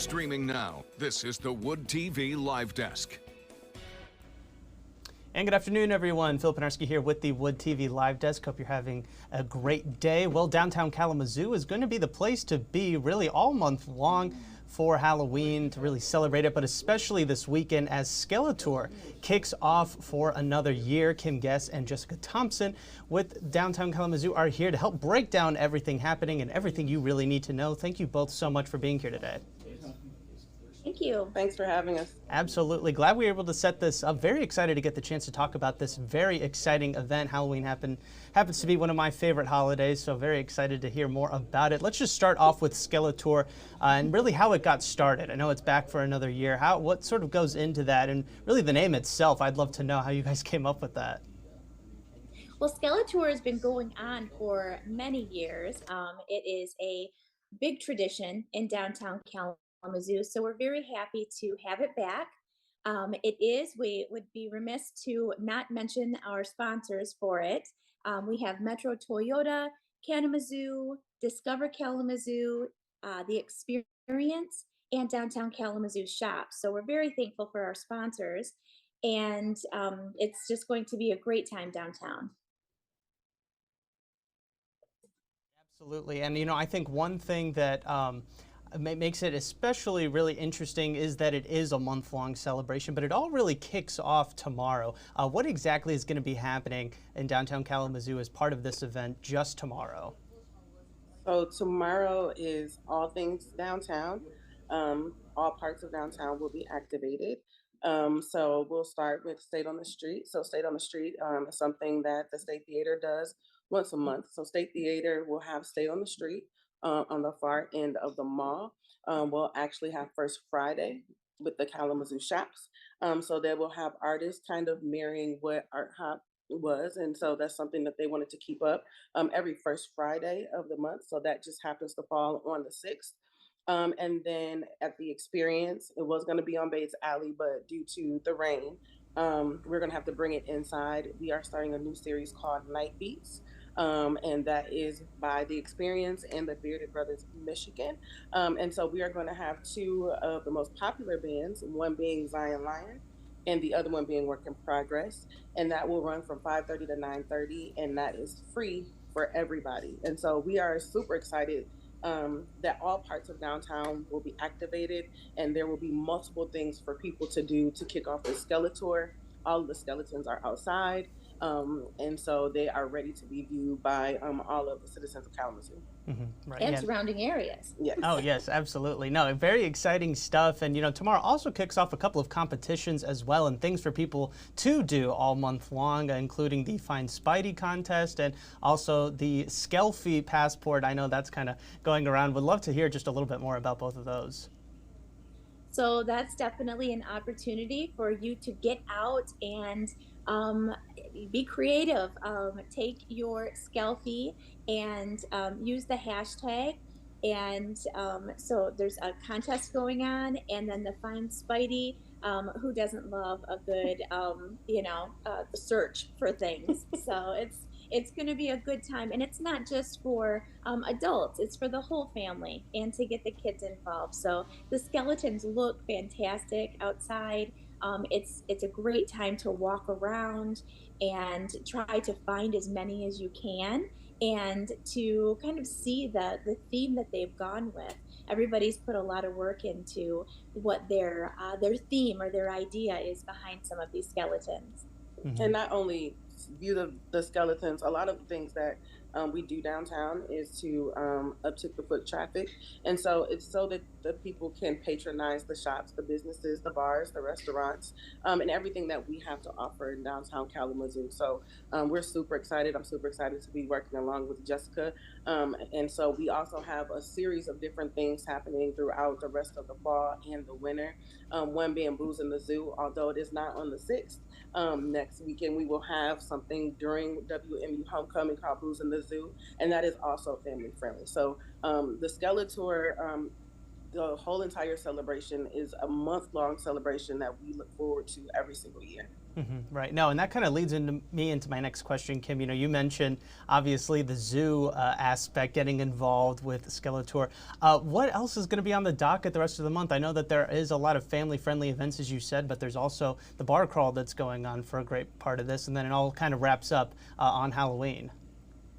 Streaming now, this is the Wood TV Live Desk. And good afternoon, everyone. Phil Penarski here with the Wood TV Live Desk. Hope you're having a great day. Well, downtown Kalamazoo is going to be the place to be really all month long for Halloween, to really celebrate it, but especially this weekend as Skeletour kicks off for another year. Kim Guest and Jessica Thompson with Downtown Kalamazoo are here to help break down everything happening and everything you really need to know. Thank you both so much for being here today. Thank you. Thanks for having us. Absolutely. Glad we were able to set this up. Very excited to get the chance to talk about this very exciting event. Halloween happens to be one of my favorite holidays, so very excited to hear more about it. Let's just start off with Skeletour and really how it got started. I know it's back for another year. What sort of goes into that, and really the name itself? I'd love to know how you guys came up with that. Well, Skeletour has been going on for many years. It is a big tradition in downtown Kalamazoo, so we're very happy to have it back. We would be remiss to not mention our sponsors for it. We have Metro Toyota, Kalamazoo, Discover Kalamazoo, The Experience, and Downtown Kalamazoo Shop. So we're very thankful for our sponsors, and it's just going to be a great time downtown. Absolutely. And, I think one thing that makes it especially really interesting is that it is a month-long celebration, but it all really kicks off tomorrow. What exactly is going to be happening in downtown Kalamazoo as part of this event just tomorrow? So tomorrow is all things downtown. All parts of downtown will be activated. So we'll start with State on the Street. So State on the Street is something that the State Theater does once a month. So State Theater will have State on the Street on the far end of the mall. We'll actually have First Friday with the Kalamazoo Shops. So they will have artists kind of mirroring what Art Hop was. And so that's something that they wanted to keep up every first Friday of the month. So that just happens to fall on the 6th. And then at the Experience, it was going to be on Bates Alley, but due to the rain, we're going to have to bring it inside. We are starting a new series called Night Beats. And that is by The Experience and the Bearded Brothers Michigan. And so we are going to have two of the most popular bands, one being Zion Lion and the other one being Work in Progress. And that will run from 5:30 to 9:30, and that is free for everybody. And so we are super excited that all parts of downtown will be activated, and there will be multiple things for people to do to kick off the Skeletour. All of the skeletons are outside. And so they are ready to be viewed by all of the citizens of Kalamazoo. Mm-hmm. Right. And surrounding areas. Yes. Oh, yes, absolutely. No, very exciting stuff. And, tomorrow also kicks off a couple of competitions as well, and things for people to do all month long, including the Find Spidey contest and also the Skelfie passport. I know that's kind of going around. Would love to hear just a little bit more about both of those. So that's definitely an opportunity for you to get out and be creative. Take your Skelfie and use the hashtag. And so there's a contest going on, and then the Find Spidey. Who doesn't love a good, search for things? So it's going to be a good time, and it's not just for adults, it's for the whole family and to get the kids involved. So the skeletons look fantastic outside. It's a great time to walk around and try to find as many as you can, and to kind of see the theme that they've gone with. Everybody's put a lot of work into what their theme or their idea is behind some of these skeletons. Mm-hmm. And not only view the skeletons, a lot of the things that we do downtown is to uptick the foot traffic. And so it's so that the people can patronize the shops, the businesses, the bars, the restaurants, and everything that we have to offer in downtown Kalamazoo. So we're super excited. I'm super excited to be working along with Jessica. And so we also have a series of different things happening throughout the rest of the fall and the winter. One being Blues in the Zoo, although it is not on the 6th. Next weekend, we will have something during WMU Homecoming called Blues in the Zoo, and that is also family friendly. So the Skeletour the whole entire celebration is a month-long celebration that we look forward to every single year. Right. No, and that kind of leads me into my next question, Kim. You mentioned obviously the zoo aspect, getting involved with Skeletour. What else is going to be on the docket the rest of the month? I know that there is a lot of family-friendly events, as you said, but there's also the bar crawl that's going on for a great part of this, and then it all kind of wraps up on Halloween.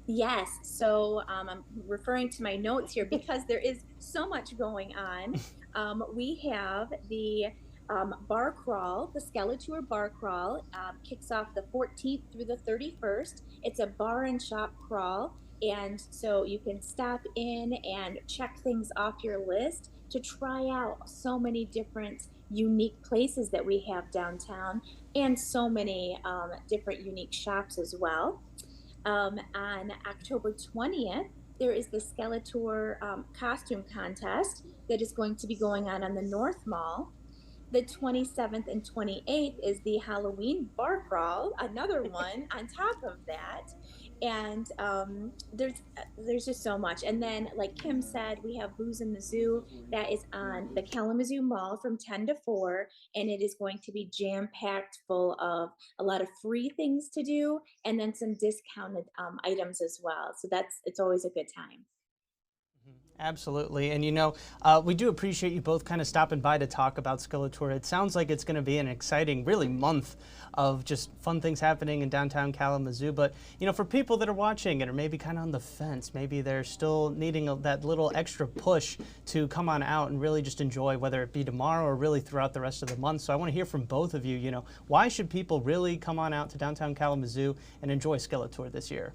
Yes, so I'm referring to my notes here because there is so much going on. We have the bar crawl, the Skeletour bar crawl, kicks off the 14th through the 31st. It's a bar and shop crawl, and so you can stop in and check things off your list to try out so many different unique places that we have downtown and so many different unique shops as well. On October 20th, there is the Skeletour costume contest that is going to be going on the North Mall. The 27th and 28th is the Halloween bar crawl, another one on top of that. And there's just so much. And then, like Kim said, we have Booze in the Zoo that is on the Kalamazoo Mall from 10 to 4, and it is going to be jam packed full of a lot of free things to do, and then some discounted items as well. So it's always a good time. Absolutely. And we do appreciate you both kind of stopping by to talk about Skeletour. It sounds like it's going to be an exciting, really, month of just fun things happening in downtown Kalamazoo. But, for people that are watching and are maybe kind of on the fence, maybe they're still needing that little extra push to come on out and really just enjoy, whether it be tomorrow or really throughout the rest of the month. So I want to hear from both of you, why should people really come on out to downtown Kalamazoo and enjoy Skeletour this year?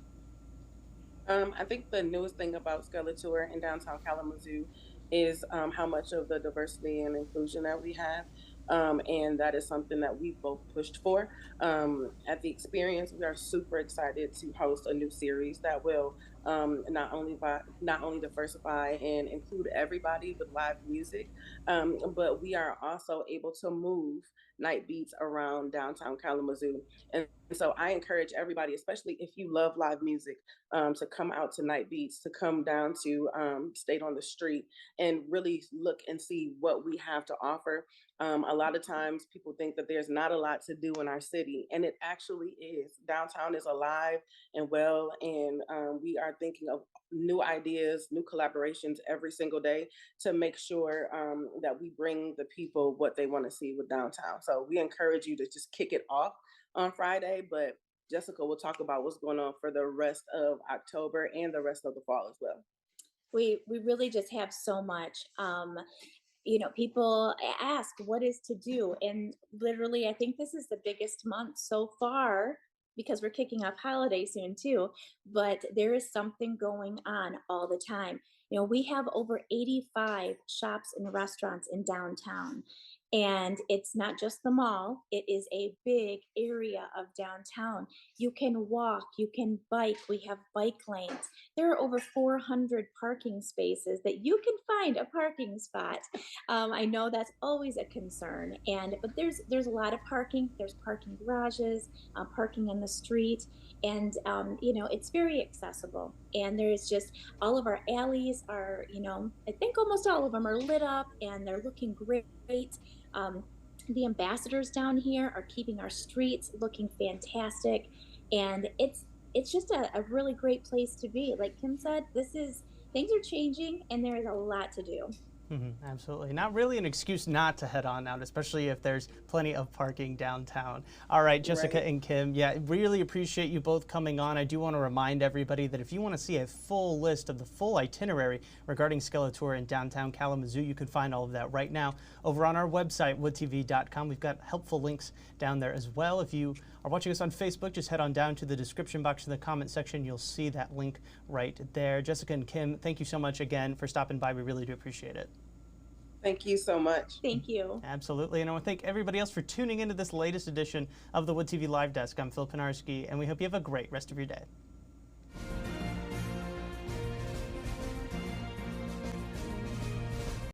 I think the newest thing about Skeletour in downtown Kalamazoo is how much of the diversity and inclusion that we have. And that is something that we've both pushed for. At the experience, we are super excited to host a new series that will not only diversify and include everybody with live music, but we are also able to move night beats around downtown Kalamazoo. And so I encourage everybody, especially if you love live music, to come out to night beats, to come down to State on the Street and really look and see what we have to offer. A lot of times people think that there's not a lot to do in our city, and it actually is. Downtown is alive and well, and we are thinking of new ideas, new collaborations every single day to make sure that we bring the people what they want to see with downtown. So we encourage you to just kick it off on Friday, but Jessica will talk about what's going on for the rest of October and the rest of the fall as well. We really just have so much. People ask what is to do, and literally, I think this is the biggest month so far because we're kicking off holiday soon too. But there is something going on all the time. We have over 85 shops and restaurants in downtown. And it's not just the mall, it is a big area of downtown. You can walk, you can bike, we have bike lanes. There are over 400 parking spaces that you can find a parking spot. I know that's always a concern, but there's a lot of parking. There's parking garages, parking in the street, and it's very accessible. And there's just all of our alleys are, I think almost all of them are lit up and they're looking great. The ambassadors down here are keeping our streets looking fantastic, and it's just a really great place to be. Like Kim said, things are changing and there is a lot to do. Absolutely. Not really an excuse not to head on out, especially if there's plenty of parking downtown. All right, Jessica and Kim, really appreciate you both coming on. I do want to remind everybody that if you want to see a full list of the full itinerary regarding Skeletour in downtown Kalamazoo, you can find all of that right now over on our website, woodtv.com. We've got helpful links down there as well. If you are watching us on Facebook, just head on down to the description box in the comment section. You'll see that link right there. Jessica and Kim, thank you so much again for stopping by. We really do appreciate it. Thank you so much. Thank you. Absolutely. And I want to thank everybody else for tuning into this latest edition of the Wood TV Live Desk. I'm Phil Pinarski, and we hope you have a great rest of your day.